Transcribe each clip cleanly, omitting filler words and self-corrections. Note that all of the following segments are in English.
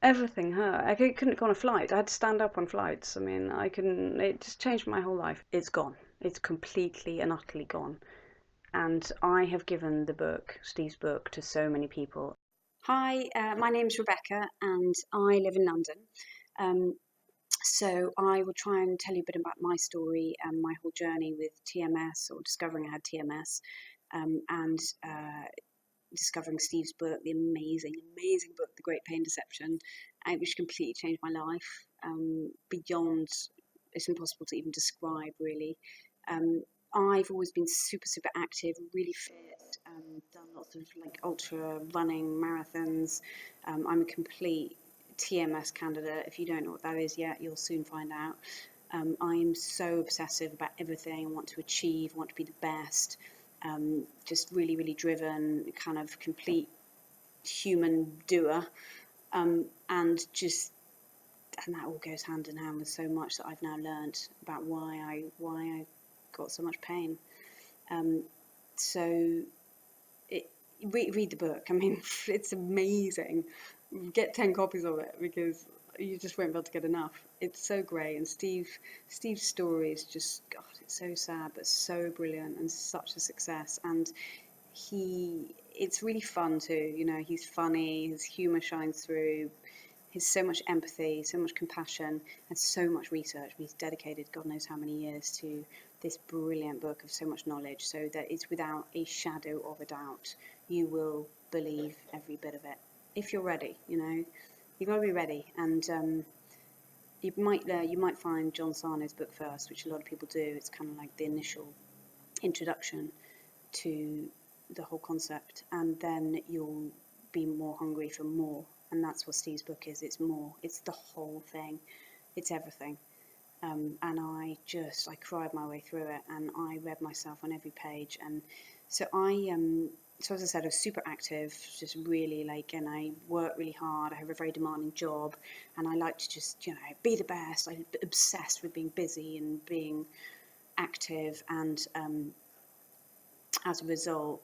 Everything hurt. Couldn't go on a flight. I had to stand up on flights. I mean, I couldn't. It just changed my whole life. It's gone. It's completely and utterly gone. And I have given the book, Steve's book, to so many people. Hi, my name's Rebecca, and I live in London. Um, so I will try and tell you a bit about my story and my whole journey with TMS, or discovering I had TMS, and discovering Steve's book, the amazing, amazing book, The Great Pain Deception, which completely changed my life beyond, it's impossible to even describe, really. I've always been super, super active, really fit, done lots of like ultra running, marathons. I'm a complete TMS candidate. If you don't know what that is yet, you'll soon find out. I'm so obsessive about everything. I want to achieve, I want to be the best. Just really, really driven, kind of complete human doer. And that all goes hand in hand with so much that I've now learned about why I got so much pain. So read the book. I mean, it's amazing. Get 10 copies of it, because you just won't be able to get enough. It's so great, and Steve's story is just, God, it's so sad but so brilliant and such a success. And it's really fun too. You know, he's funny. His humour shines through. He's so much empathy, so much compassion, and so much research. He's dedicated God knows how many years to this brilliant book of so much knowledge, so that it's without a shadow of a doubt. You will believe every bit of it. If you're ready, you know, you've got to be ready. And you might find John Sarno's book first, which a lot of people do. It's kind of like the initial introduction to the whole concept, and then you'll be more hungry for more. And that's what Steve's book is. It's more. It's the whole thing. It's everything. And I cried my way through it, and I read myself on every page. And so so as I said, I was super active, just really and I worked really hard. I have a very demanding job, and I like to just, be the best. I'm obsessed with being busy and being active, and as a result,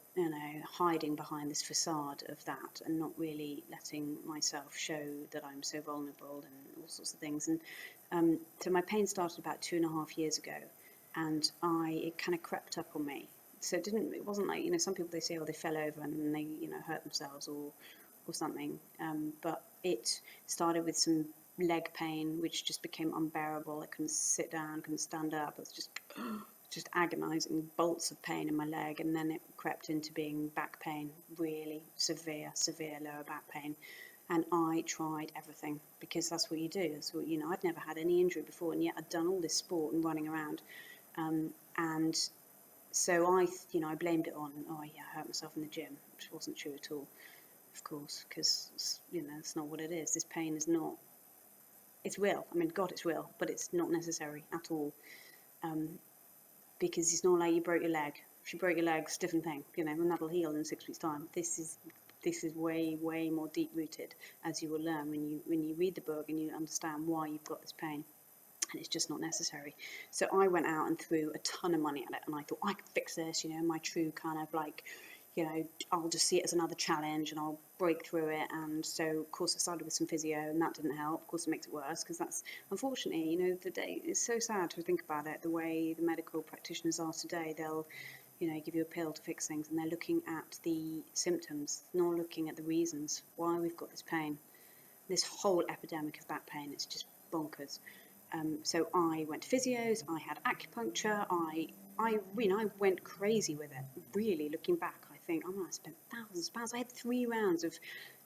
hiding behind this facade of that and not really letting myself show that I'm so vulnerable and all sorts of things. And so my pain started about 2.5 years ago, and it kind of crept up on me. So it wasn't like, some people, they say, oh, they fell over and then they, hurt themselves or something. But it started with some leg pain, which just became unbearable. I couldn't sit down, couldn't stand up. It was just agonizing bolts of pain in my leg, and then it crept into being back pain, really severe lower back pain. And I tried everything, because that's what you do. That's what, I'd never had any injury before, and yet I'd done all this sport and running around. And so I blamed it on, oh yeah, I hurt myself in the gym, which wasn't true at all, of course, because, it's not what it is. This pain is not, it's real. I mean, God, it's real, but it's not necessary at all. Because it's not like you broke your leg. If you broke your leg, it's a different thing, and that'll heal in 6 weeks' time. This is way, way more deep rooted, as you will learn when you read the book and you understand why you've got this pain. And it's just not necessary. So I went out and threw a ton of money at it, and I thought I could fix this, my true kind of like, I'll just see it as another challenge and I'll break through it. And so, of course, I started with some physio, and that didn't help. Of course, it makes it worse, because that's, unfortunately, the day, it's so sad to think about it, the way the medical practitioners are today. They'll, give you a pill to fix things, and they're looking at the symptoms, not looking at the reasons why we've got this pain. This whole epidemic of back pain, it's just bonkers. So I went to physios, I had acupuncture, I went crazy with it. Really, looking back, I think, I spent thousands of pounds. I had 3 rounds of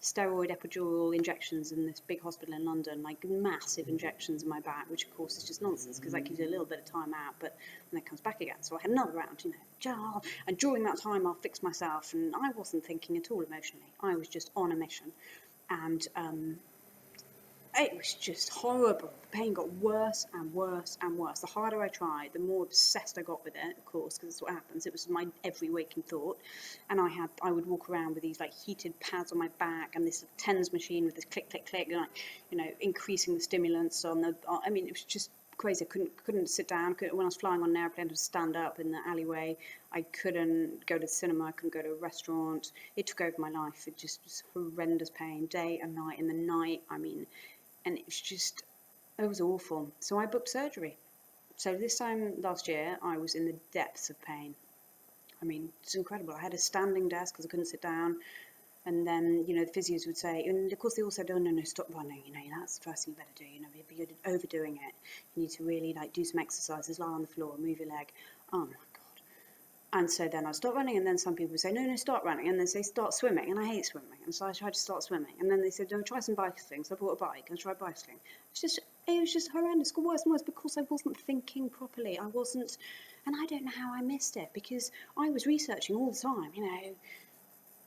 steroid epidural injections in this big hospital in London, like massive injections in my back, which of course is just nonsense, because that gives you a little bit of time out, but then it comes back again. So I had another round, and during that time I'll fix myself. And I wasn't thinking at all emotionally. I was just on a mission. And it was just horrible. The pain got worse and worse and worse. The harder I tried, the more obsessed I got with it, of course, because that's what happens. It was my every waking thought. And I would walk around with these like heated pads on my back, and this TENS machine with this click, click, click, and increasing the stimulants on the, it was just crazy. I couldn't sit down. When I was flying on an airplane, to stand up in the alleyway. I couldn't go to the cinema. I couldn't go to a restaurant. It took over my life. It just was horrendous pain, day and night. In the night, I mean, and it was awful. So I booked surgery. So this time last year, I was in the depths of pain. I mean, it's incredible. I had a standing desk because I couldn't sit down. And then, the physios would say, and of course they all said, oh, no, stop running. That's the first thing you better do. You're overdoing it. You need to really, do some exercises, lie on the floor, move your leg. Oh, my God. And so then I stopped running, and then some people would say, no, start running. And then they say, start swimming. And I hate swimming. And so I tried to start swimming. And then they said, no, try some bicycling. So I bought a bike and tried bicycling. It was just horrendous. It got worse and worse because I wasn't thinking properly. I wasn't, and I don't know how I missed it because I was researching all the time,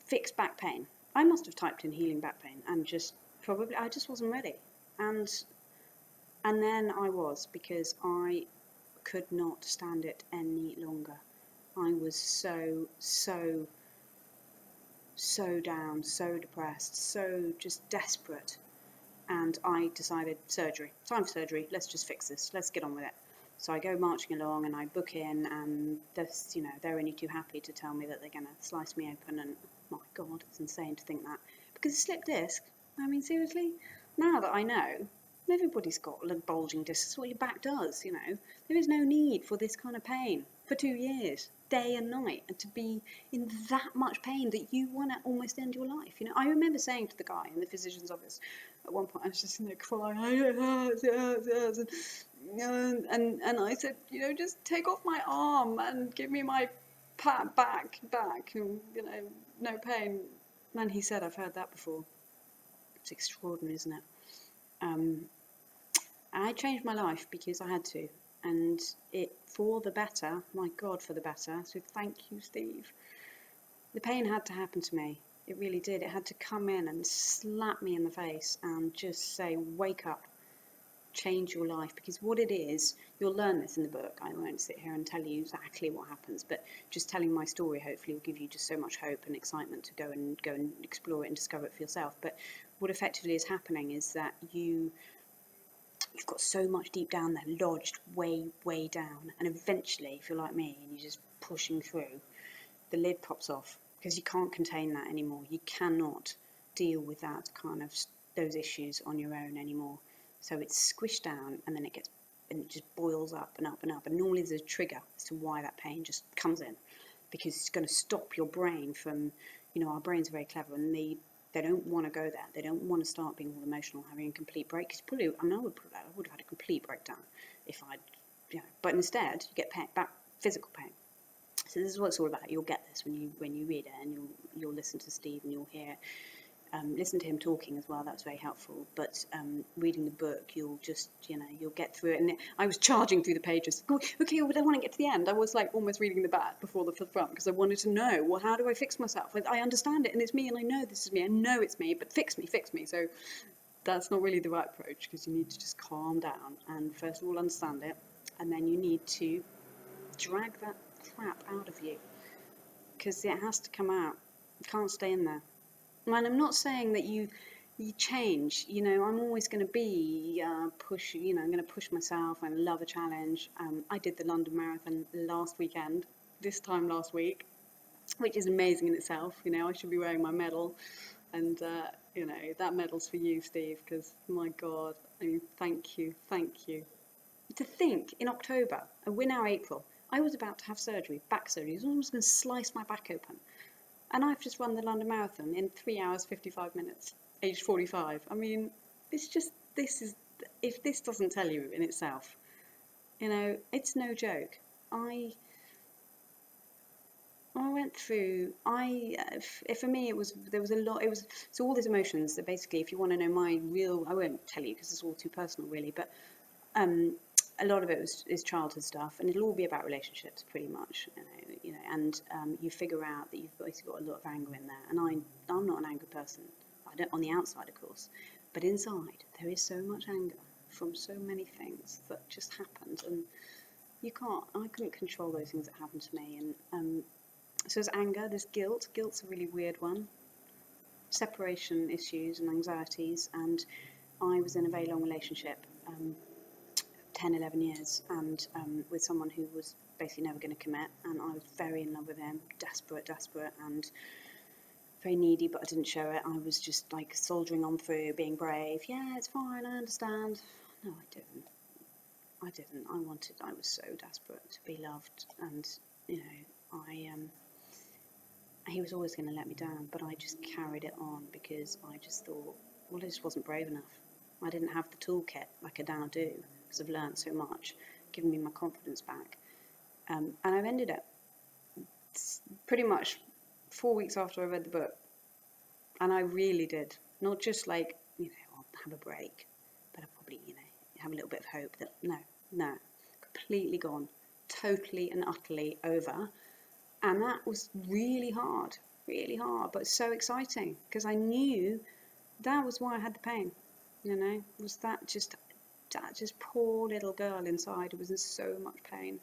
fixed back pain. I must have typed in healing back pain and I just wasn't ready. And then I was, because I could not stand it any longer. I was so down, so depressed, so just desperate. And I decided, time for surgery, let's just fix this, let's get on with it. So I go marching along and I book in, and they're only too happy to tell me that they're going to slice me open. And my God, it's insane to think that. Because a slip disc, I mean, seriously, now that I know, everybody's got bulging discs. It's what your back does, There is no need for this kind of pain for 2 years, day and night, and to be in that much pain that you want to almost end your life. I remember saying to the guy in the physician's office, at one point I was just in there crying, it hurts. And I said, just take off my arm and give me my back, and, no pain. And he said, I've heard that before. It's extraordinary, isn't it? I changed my life because I had to, and it for the better, my God, for the better. So thank you, Steve. The pain had to happen to me. It really did. It had to come in and slap me in the face and just say, wake up, change your life. Because what it is, you'll learn this in the book. I won't sit here and tell you exactly what happens, but just telling my story hopefully will give you just so much hope and excitement to go and explore it and discover it for yourself. But what effectively is happening is that you've got so much deep down there, lodged way down, and eventually, if you're like me and you're just pushing through, the lid pops off, because you can't contain that anymore. You cannot deal with that those issues on your own anymore. So it's squished down, and then it just boils up and up and up. And normally there's a trigger as to why that pain just comes in, because it's going to stop your brain from, our brains are very clever, and they don't want to go there. They don't want to start being all emotional, having a complete break. Because I would have had a complete breakdown if I'd, but instead you get physical pain. So this is what it's all about. You'll get this when you read it, and you'll listen to Steve, and you'll hear, listen to him talking as well. That's very helpful. But reading the book, you'll just, you'll get through it. And I was charging through the pages. Okay, but I want to get to the end. I was like almost reading the back before the front, because I wanted to know, well, how do I fix myself? I understand it, and it's me, and I know this is me. I know it's me, but fix me. So that's not really the right approach, because you need to just calm down and first of all understand it, and then you need to drag that crap out of you, because it has to come out. It can't stay in there. And I'm not saying that you change. I'm always going to be I'm going to push myself. I love a challenge. I did the London Marathon last week, which is amazing in itself. I should be wearing my medal, and that medal's for you, Steve, because my God, I mean, thank you. To think in October, and we're now April, I was about to have back surgery. I was going to slice my back open. And I've just run the London Marathon in 3 hours, 55 minutes, age 45. I mean, it's just, if this doesn't tell you in itself, it's no joke. I went through, for me, there was a lot, so all these emotions that basically, if you want to know I won't tell you because it's all too personal really, but a lot of it is childhood stuff, and it'll all be about relationships pretty much, and you figure out that you've basically got a lot of anger in there, and I'm not an angry person. I don't, on the outside, of course, but inside there is so much anger from so many things that just happened, and I couldn't control those things that happened to me, and so there's anger, there's guilt. Guilt's a really weird one. Separation issues and anxieties, and I was in a very long relationship, 10, 11 years, and with someone who was basically never going to commit, and I was very in love with him, desperate, and very needy, but I didn't show it. I was just like soldiering on through, being brave. Yeah, it's fine, I understand. No, I didn't. I was so desperate to be loved, and you know, he was always going to let me down, but I just carried it on because I just thought, well, I just wasn't brave enough. I didn't have the toolkit like I now do because I've learned so much, giving me my confidence back. And I've ended up pretty much 4 weeks after I read the book, and I really did. Not just like, you know, I'll have a break, but I'll probably, you know, have a little bit of hope that no, completely gone, totally and utterly over. And that was really hard, but so exciting because I knew that was why I had the pain, you know, was that just poor little girl inside who was in so much pain,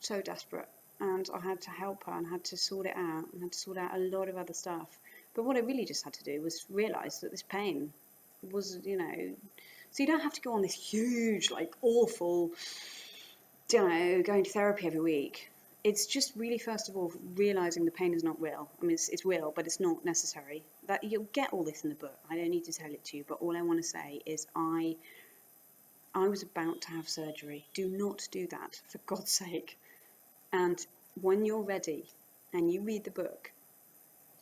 so desperate. And I had to help her and had to sort it out and had to sort out a lot of other stuff. But what I really just had to do was realise that this pain was, you know, so you don't have to go on this huge, like awful, you know, going to therapy every week. It's just really, first of all, realising the pain is not real. I mean, it's real, but it's not necessary. That you'll get all this in the book. I don't need to tell it to you, but all I want to say is I was about to have surgery. Do not do that, for God's sake. And when you're ready and you read the book,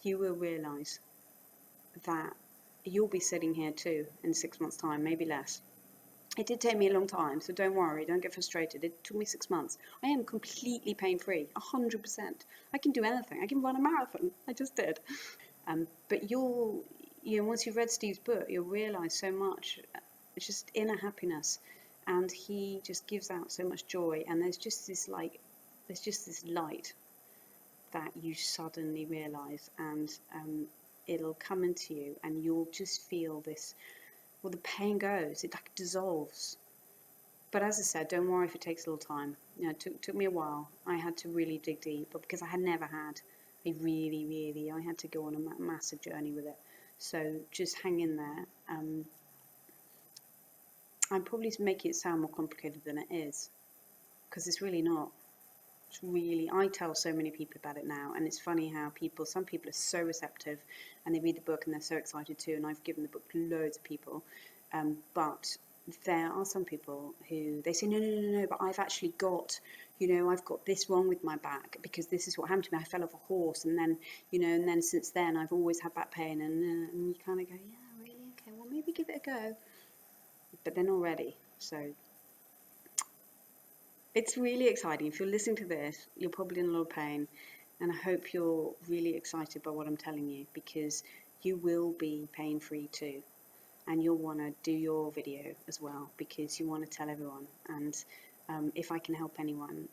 you will realise that you'll be sitting here too in 6 months' time, maybe less. It did take me a long time, so don't worry, don't get frustrated. It took me 6 months. I am completely pain-free, 100%. I can do anything. I can run a marathon. I just did. But you know, once you've read Steve's book, you'll realise so much. It's just inner happiness, and he just gives out so much joy. And there's just this light that you suddenly realise, and it'll come into you, and you'll just feel this. Well, the pain goes. It like dissolves. But as I said, don't worry if it takes a little time. You know, it took me a while. I had to really dig deep, but because I had never had, I had to go on a massive journey with it. So just hang in there. I'm probably making it sound more complicated than it is, because it's really not. It's really, I tell so many people about it now, and it's funny how some people are so receptive, and they read the book and they're so excited too, and I've given the book to loads of people, but there are some people who they say no, but I've actually got, you know, I've got this wrong with my back because this is what happened to me. I fell off a horse, and then, you know, and then since then I've always had back pain, and you kind of go, yeah, really, okay, well maybe give it a go, but they're not ready. So it's really exciting. If you're listening to this, you're probably in a lot of pain, and I hope you're really excited by what I'm telling you, because you will be pain-free too, and you'll want to do your video as well because you want to tell everyone. And if I can help anyone,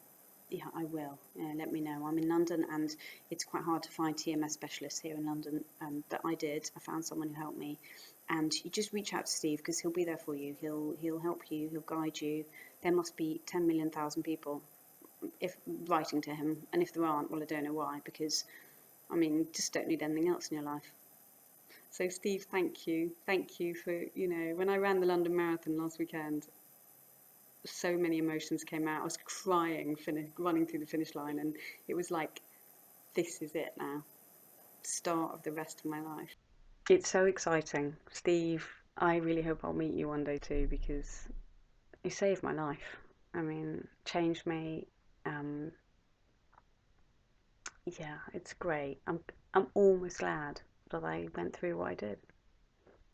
yeah, I will. Let me know. I'm in London, and it's quite hard to find TMS specialists here in London, but I did. I found someone who helped me, and you just reach out to Steve because he'll be there for you. He'll help you. He'll guide you. There must be 10 million thousand people if writing to him, and if there aren't, well, I don't know why, because I mean, you just don't need anything else in your life. So Steve, thank you for, you know, when I ran the London Marathon last weekend, so many emotions came out. I was crying, running through the finish line, and it was like, this is it now, start of the rest of my life. It's so exciting, Steve. I really hope I'll meet you one day too, because you saved my life. I mean, changed me. Yeah, it's great. I'm almost glad that I went through what I did.